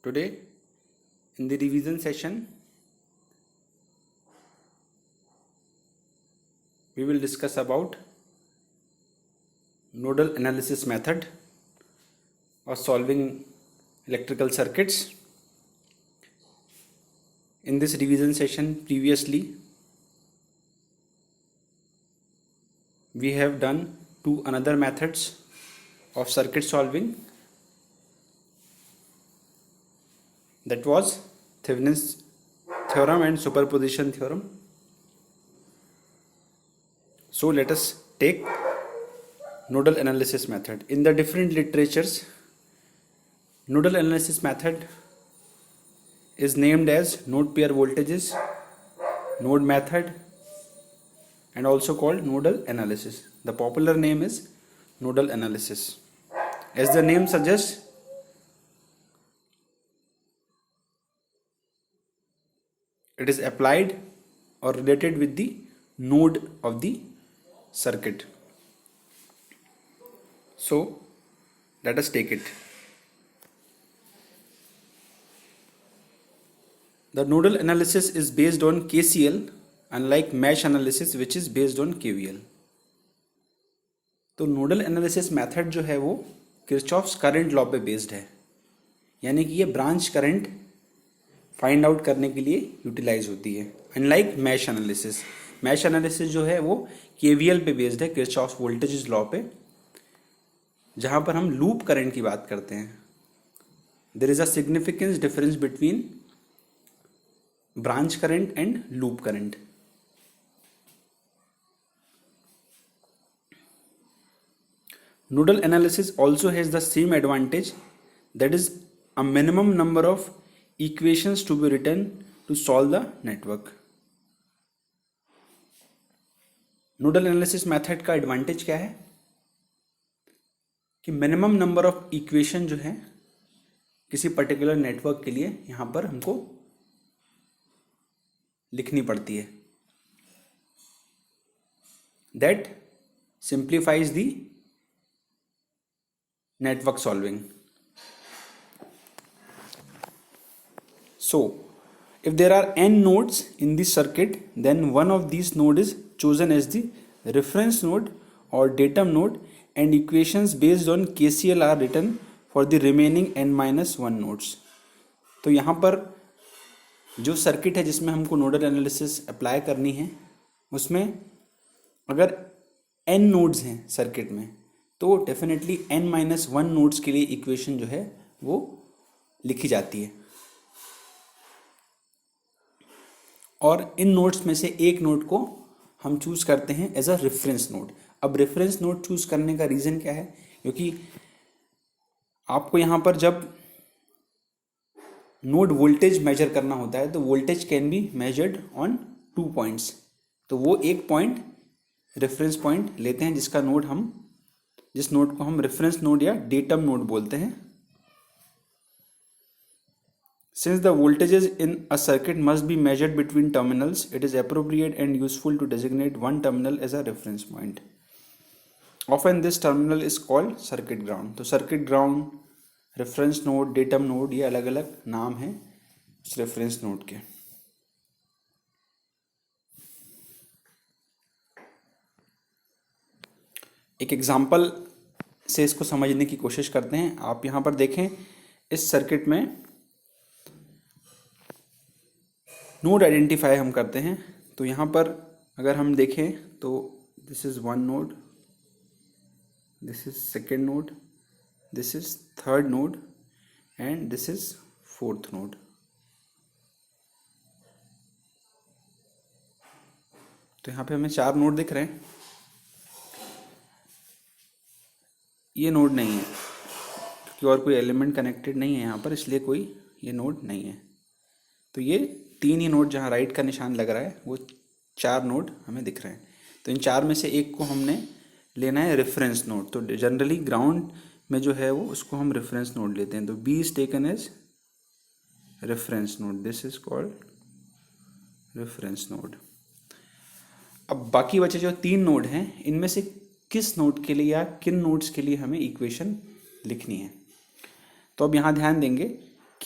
Today, in the revision session, we will discuss about nodal analysis method of solving electrical circuits. In this revision session, previously, we have done two another methods of circuit solving. That was Thevenin's theorem and superposition theorem. So let us take nodal analysis method. In the different literatures, nodal analysis method is named as node pair voltages, node method, and also called nodal analysis. The popular name is nodal analysis. As the name suggests, it is applied or related with the node of the circuit. So let us take it. The nodal analysis is based on KCL, unlike mesh analysis which is based on KVL. तो nodal analysis method जो है वो Kirchhoff's current law पे based है, यानी कि ये branch current find out करने के लिए यूटिलाइज होती है, unlike mesh analysis. Mesh analysis जो है वो केवीएल पे बेस्ड है, किरचॉफ्स वोल्टेज लॉ पे, जहां पर हम लूप करंट की बात करते हैं. There is a significance difference between branch current and loop current. Nodal analysis also has the same advantage, that is a minimum number of equations to be written to solve the network. Nodal analysis method का advantage क्या है कि minimum number of equation जो है किसी particular network के लिए यहां पर हमको लिखनी पड़ती है. That simplifies the network solving. So if there are n nodes in the circuit, then one of these node is chosen as the reference node or datum node, and equations based on KCL are written for the remaining n-1 nodes. तो यहाँ पर जो circuit है जिसमें हमको nodal analysis apply करनी है, उसमें अगर n नोड्स हैं सर्किट में, तो डेफिनेटली n-1 नोड्स के लिए इक्वेशन जो है वो लिखी जाती है, और इन नोड्स में से एक नोड को हम चूज करते हैं एज अ रेफरेंस नोड. अब रेफरेंस नोड चूज करने का रीजन क्या है, क्योंकि आपको यहां पर जब नोड वोल्टेज मेजर करना होता है तो voltage can be measured on 2 points. तो वो एक पॉइंट रेफरेंस पॉइंट लेते हैं जिस नोड को हम रेफरेंस नोड या डेटम नोड बोलते हैं. Since the voltages in a circuit must be measured between terminals, it is appropriate and useful to designate one terminal as a reference point. Often this terminal is called circuit ground. तो circuit ground, reference node, datum node, ये अलग अलग नाम हैं उस reference node के. एक example से इसको समझने की कोशिश करते हैं. आप यहाँ पर देखें, इस सर्किट में नोड आइडेंटिफाई हम करते हैं. तो यहाँ पर अगर हम देखें तो this is 1 node, this is second node, this is third node and this is fourth node. तो यहाँ पे हमें 4 नोड दिख रहे हैं. ये नोड नहीं है क्योंकि और कोई एलिमेंट कनेक्टेड नहीं है यहाँ पर, इसलिए कोई ये नोड नहीं है. तो ये 3 ही नोड जहाँ राइट का निशान लग रहा है वो 4 नोड हमें दिख रहे हैं. तो इन 4 में से एक को हमने लेना है रेफरेंस नोड. तो जनरली ग्राउंड में जो है वो उसको हम रेफरेंस नोड लेते हैं. तो B is taken as reference node, this is called reference node. अब बाकी बचे जो 3 नोड हैं, इनमें से किस नोड के लिए या किन नोड्स के लिए हमें इक्वेशन लिखनी है. तो अब यहाँ ध्यान देंगे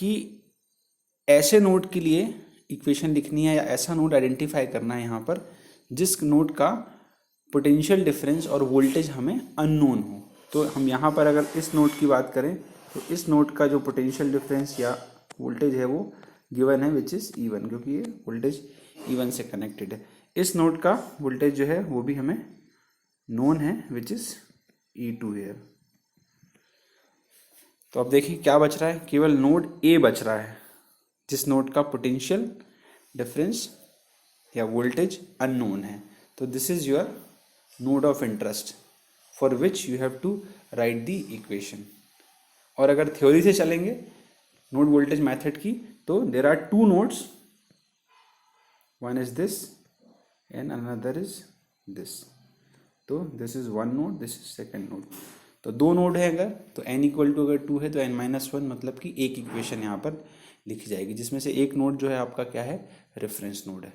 कि ऐसे नोड के लिए इक्वेशन लिखनी है या ऐसा नोड आइडेंटिफाई करना है यहाँ पर जिस नोड का पोटेंशियल डिफरेंस और वोल्टेज हमें अननोन हो। तो हम यहाँ पर अगर इस नोड की बात करें तो इस नोड का जो पोटेंशियल डिफरेंस या वोल्टेज है वो गिवन है विच इज़ E1, क्योंकि ये वोल्टेज E1 से कनेक्टेड है। इस नोड का वोल्टेज जो है वो भी हमें नोन है विच इज़ E2 है। तो अब देखिए क्या बच रहा है, केवल नोड ए बच रहा है जिस नोड का पोटेंशियल डिफरेंस या वोल्टेज अननोन है। तो this is your node of interest for which you have to write the equation. और अगर थ्योरी से चलेंगे नोड वोल्टेज मेथड की तो there are two nodes, one is this and another is this. तो this is one node, this is second node. तो दो node है अगर तो n इक्वल टू अगर 2 है तो n-1 मतलब कि एक इक्वेशन यहाँ पर लिखी जाएगी जिसमें से एक नोड जो है आपका क्या है, रेफरेंस नोड है।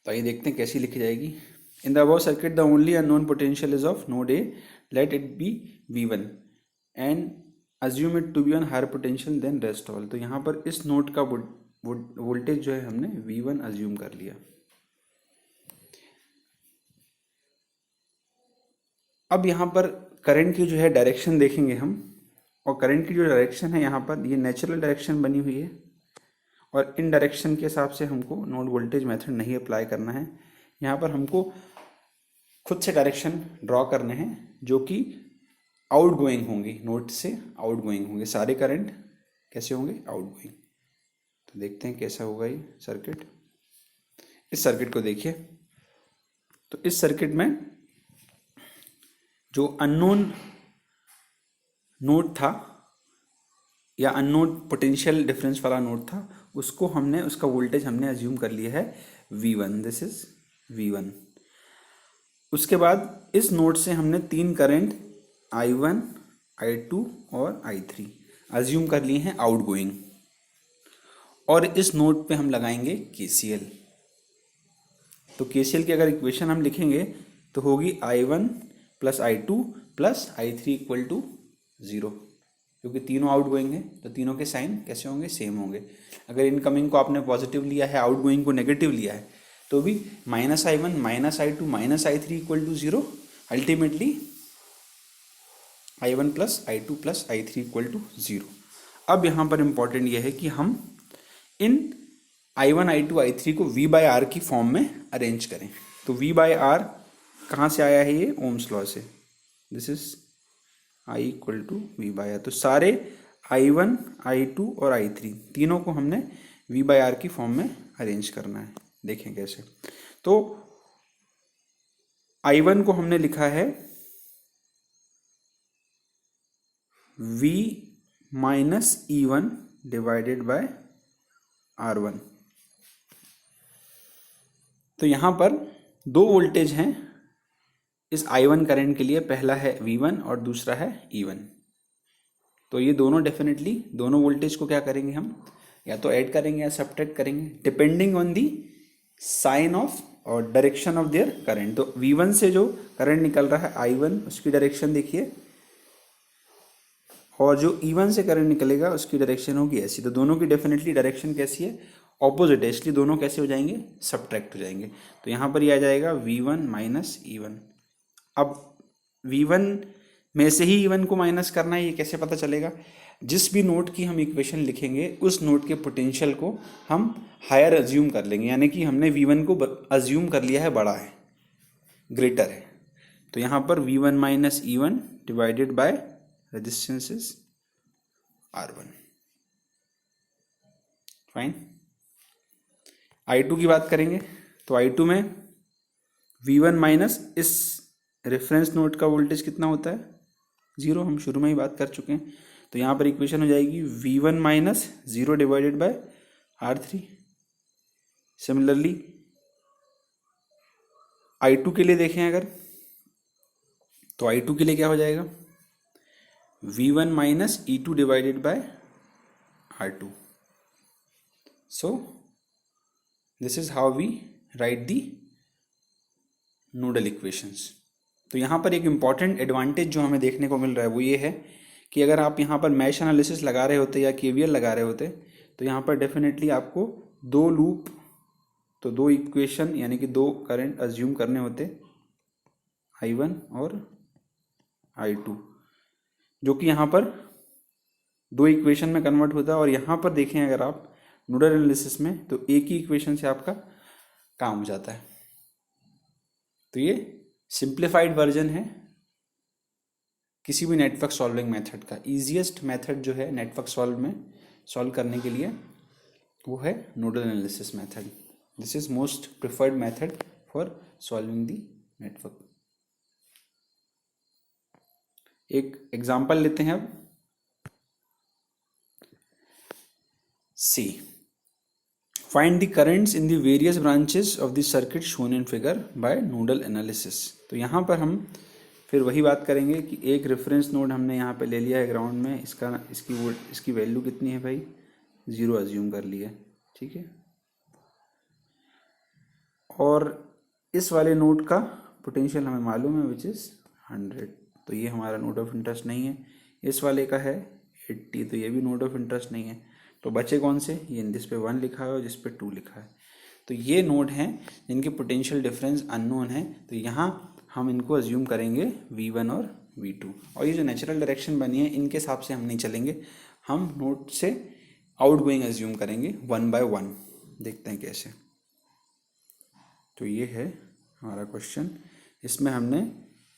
तो आइए देखते हैं कैसी लिखी जाएगी। In the above circuit the only unknown potential is of node A, let it be V1 and assume it to be on higher potential than rest all. तो यहाँ पर इस नोड का वोल्टेज जो है हमने V1 अज्यूम कर लिया। अब यहाँ पर करंट की जो है डायरेक्शन देखेंगे हम, और करंट की जो डायरेक्शन है यहाँ पर ये नेचुरल डायरेक्शन बनी हुई है और इन डायरेक्शन के हिसाब से हमको नोड वोल्टेज मेथड नहीं अप्लाई करना है। यहाँ पर हमको खुद से डायरेक्शन ड्रॉ करने हैं जो कि आउट गोइंग होंगी, नोड से आउट गोइंग होंगे। सारे करंट कैसे होंगे, आउट गोइंग। तो देखते हैं कैसा होगा ये सर्किट। इस सर्किट को देखिए, तो इस सर्किट में जो अननोन नोड था या अननोन पोटेंशियल डिफरेंस वाला नोड था उसको हमने, उसका वोल्टेज हमने अज्यूम कर लिया है V1, दिस इज V1। उसके बाद इस नोड से हमने तीन करंट I1, I2 और I3 अज्यूम कर लिए हैं आउट गोइंग, और इस नोड पे हम लगाएंगे KCL। तो KCL की अगर इक्वेशन हम लिखेंगे तो होगी I1 plus I2 plus I3 equal to 0, क्योंकि तीनों आउट गोइंग है तो तीनों के साइन कैसे होंगे, सेम होंगे। अगर इनकमिंग को आपने पॉजिटिव लिया है, आउट गोइंग को नेगेटिव लिया है तो भी -I1 -I2 -I3 equal to 0, ultimately I1 plus I2 plus I3 equal to 0। अब यहाँ पर इंपॉर्टेंट यह है कि हम इन I1 I2 I3 को V/R की फॉर्म में अरेंज करें। तो V/R कहाँ से आया है, ये ओम्स लॉ से। This is I equal to V/R। तो सारे I1 I2 और I3 तीनों को हमने V/R की फॉर्म में अरेंज करना है। देखें कैसे। तो I1 को हमने लिखा है V minus E1 divided by R1। तो यहाँ पर दो वोल्टेज हैं इस I1 करंट के लिए, पहला है V1 और दूसरा है E1। तो ये दोनों डेफिनेटली, दोनों वोल्टेज को क्या करेंगे हम, या तो ऐड करेंगे या सब्ट्रैक्ट करेंगे depending on the sign of और डायरेक्शन ऑफ देयर करंट। तो V1 से जो करंट निकल रहा है I1 उसकी डायरेक्शन देखिए, और जो E1 से करंट निकलेगा उसकी डायरेक्शन होगी ऐसी। तो दोनों की डेफिनेटली डायरेक्शन कैसी है, ऑपोजिट है, इसलिए दोनों कैसे हो जाएंगे, सब्ट्रैक्ट हो जाएंगे। तो यहाँ पर ये आ जाएगा V1 माइनस E1। अब V1 में से ही E1 को माइनस करना है, ये कैसे पता चलेगा, जिस भी नोड की हम इक्वेशन लिखेंगे उस नोड के पोटेंशियल को हम हायर अज्यूम कर लेंगे, यानी कि हमने V1 को अज्यूम कर लिया है बड़ा है, ग्रेटर है। तो यहाँ पर V1 minus E1 divided by resistance is R1। Fine. I2 की बात करेंगे तो I2 में V1 माइनस इस रेफरेंस नोड का वोल्टेज कितना होता है, 0, हम शुरू में ही बात कर चुके हैं। तो यहाँ पर इक्वेशन हो जाएगी V1 minus 0 divided by R3। Similarly I2 के लिए देखें अगर, तो I2 के लिए क्या हो जाएगा, V1 minus E2 divided by R2। So this is how we write the nodal equations. तो यहाँ पर एक इम्पॉर्टेंट एडवांटेज जो हमें देखने को मिल रहा है वो ये है कि अगर आप यहाँ पर मैश एनालिसिस लगा रहे होते या केवीएल लगा रहे होते तो यहाँ पर डेफिनेटली आपको दो लूप, तो दो इक्वेशन यानी कि दो करंट अज्यूम करने होते, I1 और I2, जो कि यहाँ पर दो इक्वेशन में कन्वर्ट होता है। और यहाँ पर देखें अगर आप नोडल एनालिसिस में तो एक ही इक्वेशन से आपका काम हो जाता है। तो ये सिंप्लीफाइड वर्जन है किसी भी नेटवर्क सॉल्विंग मेथड का। इजीएस्ट मेथड जो है नेटवर्क सॉल्व करने के लिए वो है nodal analysis method. This is most preferred method for solving the network. एक एग्जांपल लेते हैं अब। See, find the currents in the various branches of the circuit shown in figure by nodal analysis. तो यहाँ पर हम फिर वही बात करेंगे कि एक रेफरेंस नोड हमने यहाँ पे ले लिया है ग्राउंड में, इसकी वैल्यू कितनी है भाई, 0 अज्यूम कर लिया, ठीक है। और इस वाले नोड का पोटेंशियल हमें मालूम है विच इज़ 100, तो ये हमारा नोड ऑफ इंटरेस्ट नहीं है। इस वाले का है 80, तो ये भी नोड ऑफ इंटरेस्ट नहीं है। तो बचे कौन से, ये जिस पे 1 लिखा है और जिस पे 2 लिखा है। तो ये नोड हैं जिनके पोटेंशियल डिफरेंस अननोन है, तो यहाँ हम इनको अज्यूम करेंगे V1 और V2। और ये जो नेचुरल डायरेक्शन बनी है इनके हिसाब से हम नहीं चलेंगे, हम नोड से आउट गोइंग अज्यूम करेंगे 1 by 1। देखते हैं कैसे। तो ये है हमारा क्वेश्चन। इसमें हमने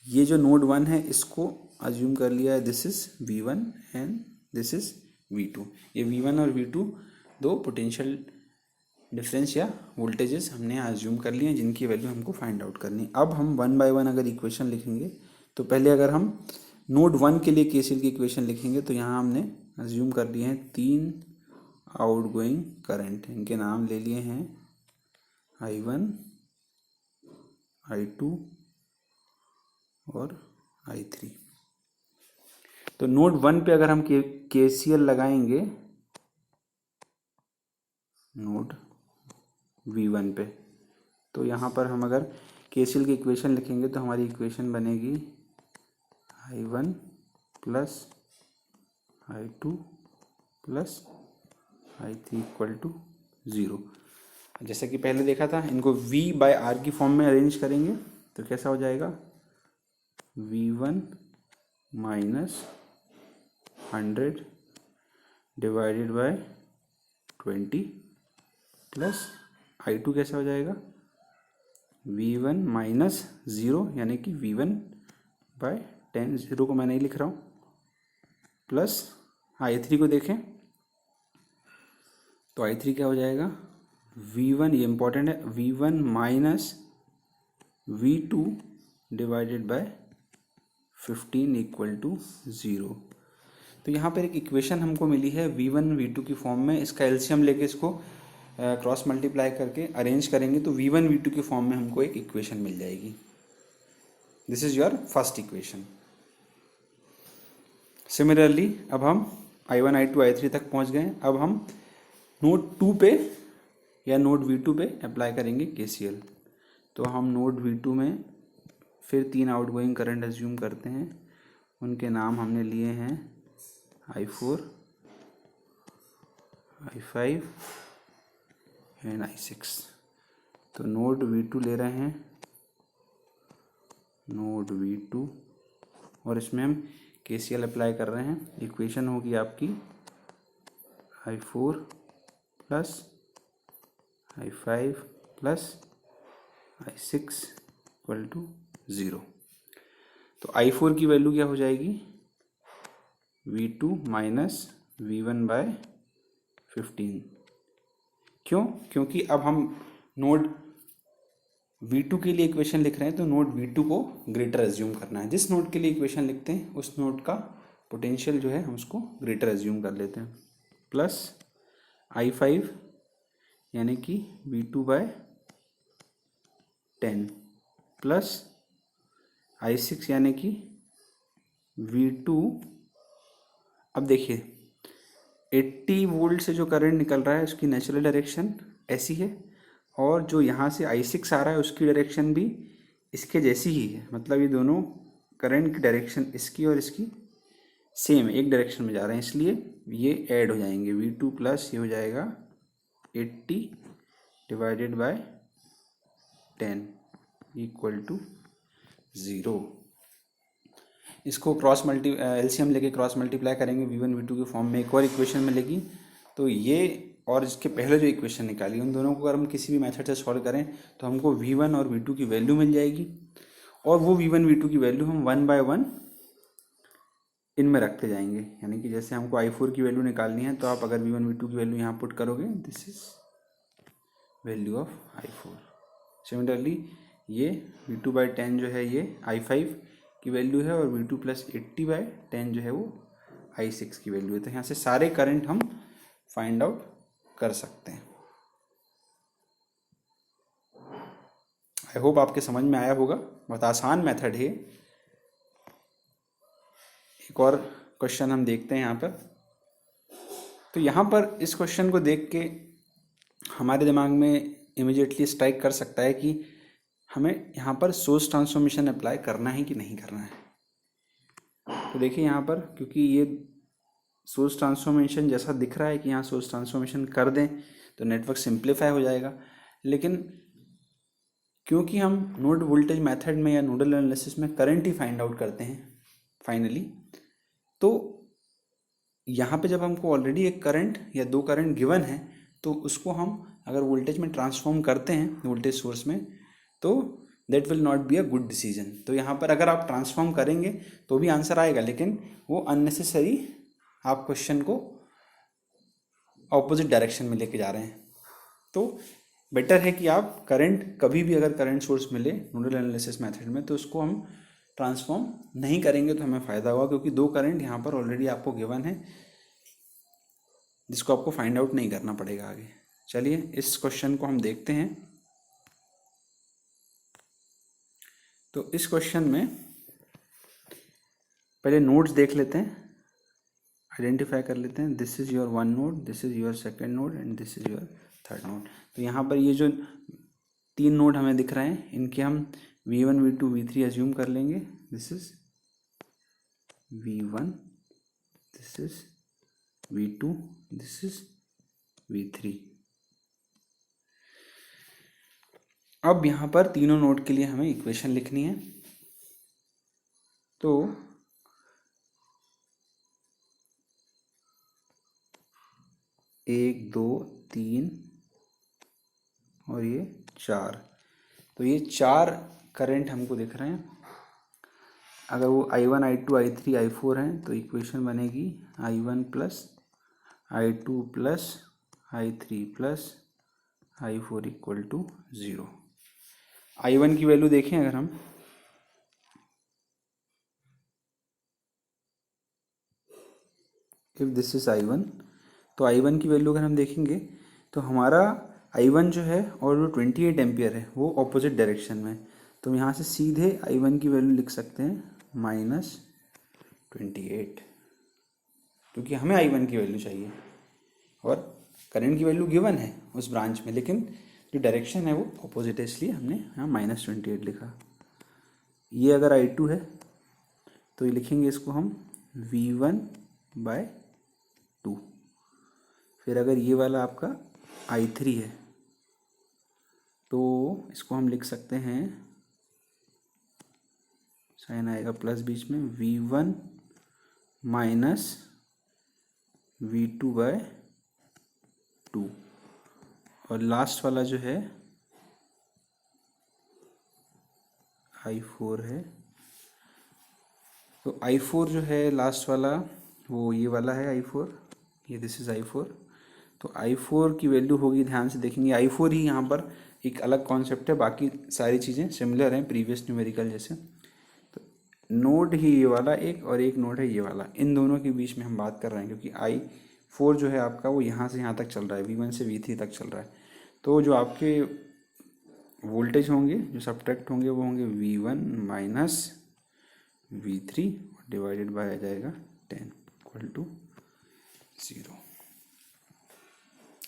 ये जो नोड 1 है इसको अज्यूम कर लिया है, this is V1 and this is V2। ये V1 और V2 दो पोटेंशियल डिफरेंस या वोल्टेजेस हमने अज्यूम कर लिए हैं जिनकी वैल्यू हमको फाइंड आउट करनी है। अब हम 1 by 1 अगर इक्वेशन लिखेंगे तो पहले अगर हम नोड 1 के लिए केसीएल की इक्वेशन लिखेंगे तो यहाँ हमने अज्यूम कर लिए हैं 3 आउटगोइंग करंट, इनके नाम ले लिए हैं I1, I2 और I3। तो नोड 1 पे अगर हम केसीएल लगाएंगे नोड V1 पे, तो यहाँ पर हम अगर केसीएल की इक्वेशन लिखेंगे तो हमारी इक्वेशन बनेगी I1 plus I2 plus I3 equal to 0। जैसा कि पहले देखा था, इनको V by R की फॉर्म में अरेंज करेंगे तो कैसा हो जाएगा, V1 minus 100 divided by 20 plus I2 कैसा हो जाएगा, V1 माइनस 0 यानी कि V1 बाय 10, 0 को मैं नहीं लिख रहा हूँ, प्लस I3 को देखें तो I3 क्या हो जाएगा, V1, ये इंपॉर्टेंट है, V1 minus V2 divided by 15 equal to 0। तो यहाँ पर एक इक्वेशन हमको मिली है V1 V2 की फॉर्म में। इसका एलसीएम लेके इसको क्रॉस मल्टीप्लाई करके अरेंज करेंगे तो V1 V2 की फॉर्म में हमको एक इक्वेशन मिल जाएगी। This is your first equation. Similarly अब हम I1 I2 I3 तक पहुंच गए। अब हम नोड 2 पे या नोड V2 पे अप्लाई करेंगे केसीएल। तो हम नोड V2 में फिर 3 आउटगोइंग करंट अज्यूम करते हैं, उनके नाम हमने लिए हैं I4, I5 एंड I6। तो नोड V2 ले रहे हैं, नोड V2, और इसमें हम केसीएल अप्लाई कर रहे हैं। इक्वेशन होगी आपकी I4 plus I5 plus I6 equal to 0। तो I4 की वैल्यू क्या हो जाएगी, V2 माइनस V1 बाय 15। क्यों, क्योंकि अब हम नोड V2 के लिए इक्वेशन लिख रहे हैं तो नोड V2 को ग्रेटर अज्यूम करना है। जिस नोड के लिए इक्वेशन लिखते हैं उस नोड का पोटेंशियल जो है हम उसको ग्रेटर अज्यूम कर लेते हैं। प्लस I5 यानी कि V2 बाय 10 प्लस I6 यानी कि V2। अब देखिए 80 वोल्ट से जो करंट निकल रहा है उसकी नेचुरल डायरेक्शन ऐसी है, और जो यहाँ से I6 आ रहा है उसकी डायरेक्शन भी इसके जैसी ही है। मतलब ये दोनों करंट की डायरेक्शन इसकी और इसकी सेम एक डायरेक्शन में जा रहे हैं, इसलिए ये ऐड हो जाएंगे। V2 प्लस ये हो जाएगा 80 डिवाइडेड बाय 10 इक्वल टू 0। इसको क्रॉस एलसीएम लेके क्रॉस मल्टीप्लाई करेंगे V1 V2 के फॉर्म में, एक और इक्वेशन मिलेगी। तो ये और इसके पहले जो इक्वेशन निकाली उन दोनों को अगर हम किसी भी मेथड से सॉल्व करें तो हमको V1 और V2 की वैल्यू मिल जाएगी, और वो V1 V2 की वैल्यू हम 1 बाय 1 इनमें रखते जाएंगे। यानी कि जैसे हमको I4 की वैल्यू निकालनी है तो आप अगर V1 V2 की वैल्यू यहाँ पुट करोगे, this is value of I4। Similarly ये V2 बाई 10 जो है ये I5 की वैल्यू है, और V2 प्लस 80 बाई 10 जो है वो I6 की वैल्यू है। तो यहाँ से सारे करंट हम फाइंड आउट कर सकते हैं। आई होप आपके समझ में आया होगा, बहुत आसान मेथड है। एक और क्वेश्चन हम देखते हैं यहाँ पर। तो यहाँ पर इस क्वेश्चन को देख के हमारे दिमाग में इमीडिएटली स्ट्राइक कर सकता है कि हमें यहाँ पर सोर्स ट्रांसफॉर्मेशन अप्लाई करना है कि नहीं करना है। तो देखिए यहाँ पर, क्योंकि ये सोर्स ट्रांसफॉर्मेशन जैसा दिख रहा है कि यहाँ सोर्स ट्रांसफॉर्मेशन कर दें तो नेटवर्क सिंप्लीफाई हो जाएगा, लेकिन क्योंकि हम नोड वोल्टेज मेथड में या नोडल एनालिसिस में करंट ही फाइंड आउट करते हैं फाइनली, तो यहाँ पे जब हमको ऑलरेडी एक करंट या दो करंट गिवन है तो उसको हम अगर वोल्टेज में ट्रांसफॉर्म करते हैं वोल्टेज सोर्स में, तो that will not be a good decision. तो यहाँ पर अगर आप ट्रांसफॉर्म करेंगे तो भी आंसर आएगा, लेकिन वो अननेसेसरी आप क्वेश्चन को ऑपोजिट डायरेक्शन में लेके जा रहे हैं। तो बेटर है कि आप करंट, कभी भी अगर करंट सोर्स मिले नोडल एनालिसिस मेथड में तो उसको हम ट्रांसफॉर्म नहीं करेंगे तो हमें फ़ायदा होगा, क्योंकि दो करंट यहाँ पर ऑलरेडी आपको गिवन है जिसको आपको फाइंड आउट नहीं करना पड़ेगा आगे। चलिए इस क्वेश्चन को हम देखते हैं। तो इस क्वेश्चन में पहले नोड्स देख लेते हैं, आइडेंटिफाई कर लेते हैं। This is your one node, this is your second node and this is your third node. तो यहाँ पर ये जो तीन नोड हमें दिख रहे हैं इनके हम V1 V2 V3 एज्यूम कर लेंगे। This is V1, this is V2, this is V3। अब यहाँ पर तीनों नोड के लिए हमें इक्वेशन लिखनी है। तो एक, दो, तीन और ये चार, तो ये चार करंट हमको दिख रहे हैं। अगर वो I1 I2 I3 I4 हैं तो इक्वेशन बनेगी I1 plus I2 plus I3 plus I4 equal to 0। I1 की वैल्यू देखें अगर हम, इफ दिस इज I1, तो I1 की वैल्यू अगर हम देखेंगे तो हमारा I1 जो है और जो 28 एम्पियर है वो ऑपोजिट डायरेक्शन में, तो यहाँ से सीधे I1 की वैल्यू लिख सकते हैं -28, क्योंकि हमें I1 की वैल्यू चाहिए और करंट की वैल्यू गिवन है उस ब्रांच में, लेकिन जो डायरेक्शन है वो ऑपोजिट है, इसलिए हमने यहाँ -28 लिखा। ये अगर I2 है तो ये लिखेंगे इसको हम V1/2। फिर अगर ये वाला आपका I3 है तो इसको हम लिख सकते हैं, साइन आएगा प्लस बीच में, V1 माइनस V2/2। और लास्ट वाला जो है I4 है, तो I4 जो है लास्ट वाला वो ये वाला है I4, ये दिस इज़ I4। तो I4 की वैल्यू होगी, ध्यान से देखेंगे I4 ही यहाँ पर एक अलग कॉन्सेप्ट है, बाकी सारी चीज़ें सिमिलर हैं प्रीवियस न्यूमेरिकल जैसे। तो नोड ही ये वाला एक और एक नोड है ये वाला, इन दोनों के बीच में हम बात कर रहे हैं, क्योंकि I4 जो है आपका वो यहाँ से यहाँ तक चल रहा है, V1 से V3 तक चल रहा है। तो जो आपके वोल्टेज होंगे जो सब्ट्रैक्ट होंगे वो होंगे V1 minus V3 divided bye आ जाएगा 10 इक्वल टू 0।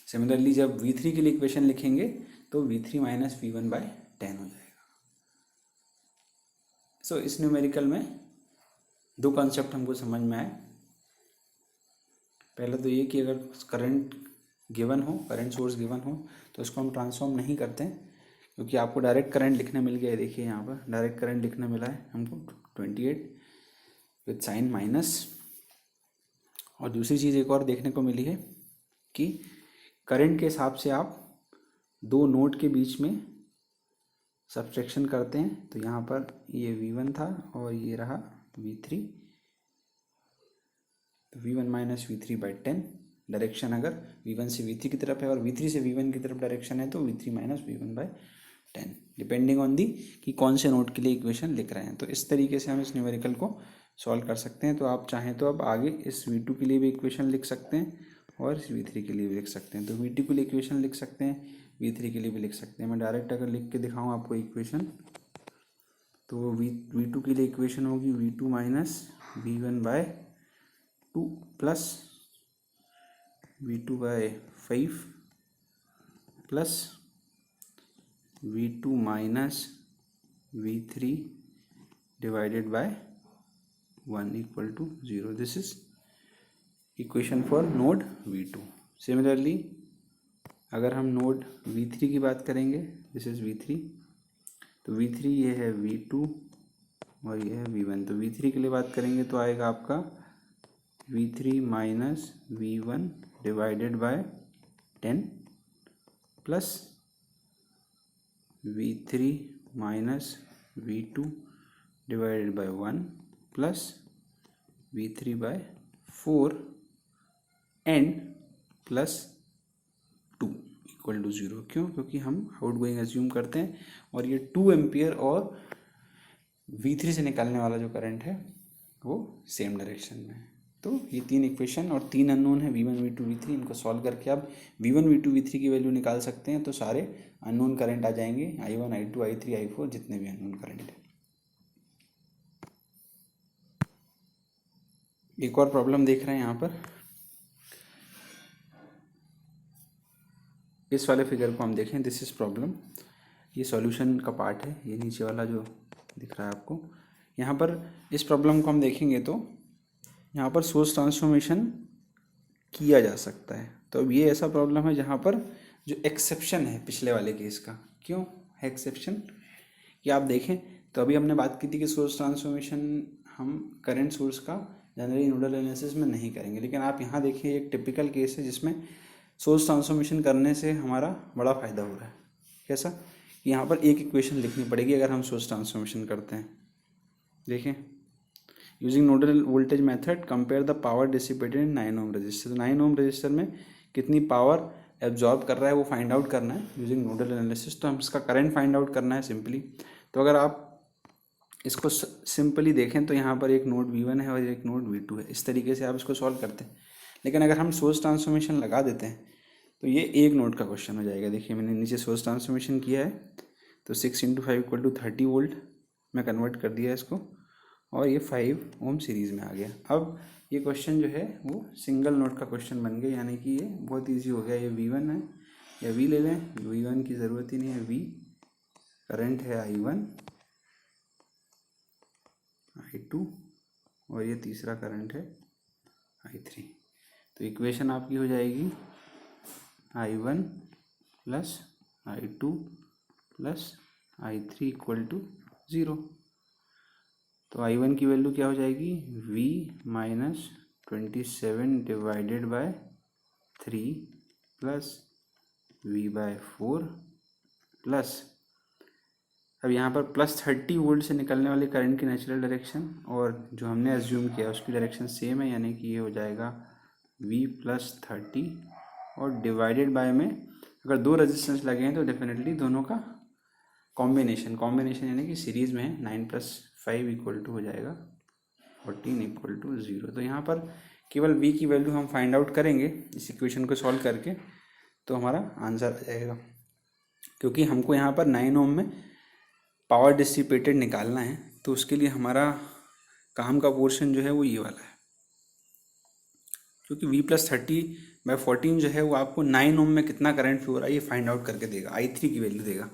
सिमिलरली जब V3 के लिए इक्वेशन लिखेंगे तो V3 माइनस V1/10 हो जाएगा। सो इस न्यूमेरिकल में दो कॉन्सेप्ट हमको समझ में आए, पहले तो ये कि अगर करंट गिवन हो, करंट सोर्स गिवन हो, तो इसको हम ट्रांसफॉर्म नहीं करते हैं, क्योंकि आपको डायरेक्ट करंट लिखने मिल गया है। देखिए यहाँ पर डायरेक्ट करंट लिखने मिला है हमको 28 विद साइन माइनस। और दूसरी चीज़ एक और देखने को मिली है कि करंट के हिसाब से आप दो नोड के बीच में सब्सट्रैक्शन करते हैं। तो यहाँ पर ये V1 था और ये रहा V3, तो V1 माइनस V3/10। डायरेक्शन अगर V1 से V3 की तरफ है और V3 से V1 की तरफ डायरेक्शन है तो V3 minus V1/10, depending on दी कि कौन से नोड के लिए इक्वेशन लिख रहे हैं। तो इस तरीके से हम इस न्यूमेरिकल को सॉल्व कर सकते हैं। तो आप चाहें तो अब आगे इस V2 के लिए भी इक्वेशन लिख सकते हैं और इस V3 के लिए भी लिख सकते हैं। तो V2 के लिए इक्वेशन लिख सकते हैं, V3 के लिए भी लिख सकते हैं। मैं डायरेक्ट अगर लिख के दिखाऊँ आपको इक्वेशन, तो V2 के लिए इक्वेशन होगी V2 minus V1/2 plus V2/5 plus V2 minus V3 divided by 1 equal to 0। This is equation for node V2। Similarly अगर हम नोड V3 की बात करेंगे, दिस इज V3, तो V3 ये है V2 और ये है V1। तो V3 के लिए बात करेंगे तो आएगा आपका V3 minus V1 divided by 10 plus V3 minus V2 divided by 1 plus V3/4 and plus 2 equal to 0। क्यों? क्योंकि हम आउटगोइंग एज्यूम करते हैं और ये 2 एम्पियर और V3 से निकालने वाला जो करंट है वो सेम डायरेक्शन में है। तो ये 3 इक्वेशन और 3 अननोन है V1 V2 V3, इनको सॉल्व करके आप V1 V2 V3 की वैल्यू निकाल सकते हैं। तो सारे अननोन करंट आ जाएंगे, I1 I2 I3 I4 जितने भी अननोन करंट है। एक और प्रॉब्लम देख रहे हैं यहाँ पर, इस वाले फिगर को हम देखें। दिस इज प्रॉब्लम, ये सॉल्यूशन का पार्ट है, ये नीचे वाला जो दिख रहा है आपको। यहाँ पर इस प्रॉब्लम को हम देखेंगे तो यहाँ पर सोर्स ट्रांसफॉर्मेशन किया जा सकता है। तो अब ये ऐसा प्रॉब्लम है जहाँ पर जो एक्सेप्शन है पिछले वाले केस का। क्यों है एक्सेप्शन? कि आप देखें तो अभी हमने बात की थी कि सोर्स ट्रांसफॉर्मेशन हम करंट सोर्स का जनरली नोडल एनालिसिस में नहीं करेंगे, लेकिन आप यहाँ देखिए एक टिपिकल केस है जिसमें सोर्स ट्रांसफॉर्मेशन करने से हमारा बड़ा फ़ायदा हो रहा है। कैसा? यहाँ पर एक इक्वेशन लिखनी पड़ेगी अगर हम सोर्स ट्रांसफॉर्मेशन करते हैं। देखें, using nodal voltage method compare the power dissipated in 9 ohm resistor. तो 9 ओम रजिस्टर में कितनी पावर एब्जॉर्ब कर रहा है वो फाइंड आउट करना है यूजिंग नोडल एनालिसिस। तो हम इसका करंट फाइंड आउट करना है सिंपली। तो अगर आप इसको सिंपली देखें तो यहाँ पर एक नोड V1 है और एक नोड V2 है। इस तरीके से आप इसको सॉल्व करते हैं। लेकिन अगर हम सोर्स ट्रांसफॉर्मेशन लगा देते हैं तो ये एक नोड का क्वेश्चन हो जाएगा। देखिए मैंने नीचे सोर्स ट्रांसफॉर्मेशन किया है, तो 6 × 5 = 30 वोल्ट मैं कन्वर्ट कर दिया इसको, और ये 5 ओम सीरीज़ में आ गया। अब ये क्वेश्चन जो है वो सिंगल नोड का क्वेश्चन बन गया, यानी कि ये बहुत ईजी हो गया। ये V1 है या V ले लें, V1 की ज़रूरत ही नहीं है, V करंट है I1 I2 और ये तीसरा करंट है I3। तो इक्वेशन आपकी हो जाएगी I1 plus I2 plus I3 equal to 0। तो I1 की वैल्यू क्या हो जाएगी? V minus 27 divided by 3 plus V/4 plus, अब यहाँ पर प्लस 30 वोल्ट से निकलने वाले करंट की नेचुरल डायरेक्शन और जो हमने एज्यूम किया उसकी डायरेक्शन सेम है, यानी कि ये हो जाएगा V + 30 और डिवाइडेड बाय में अगर दो रेजिस्टेंस लगे हैं तो डेफिनेटली दोनों का कॉम्बिनेशन यानी कि सीरीज़ में है। 9 + 5 इक्वल टू हो जाएगा 14 इक्वल टू 0। तो यहाँ पर केवल V की वैल्यू हम फाइंड आउट करेंगे इस इक्वेशन को सॉल्व करके, तो हमारा आंसर आ जाएगा। क्योंकि हमको यहाँ पर 9 ओम में पावर डिसिपेटेड निकालना है, तो उसके लिए हमारा काम का पोर्शन जो है वो ये वाला है। क्योंकि V + 30/14 जो है वो आपको 9 ओम में कितना करंट फ्लो हो रहा है ये फाइंड आउट करके देगा, I3 की वैल्यू देगा।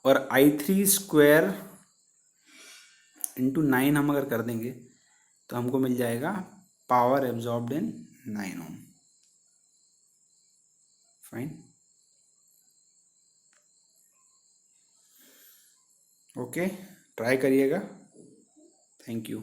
और I3 स्क्वायर × 9 हम अगर कर देंगे तो हमको मिल जाएगा power absorbed in 9 ohm. Fine, okay, try करिएगा। Thank you.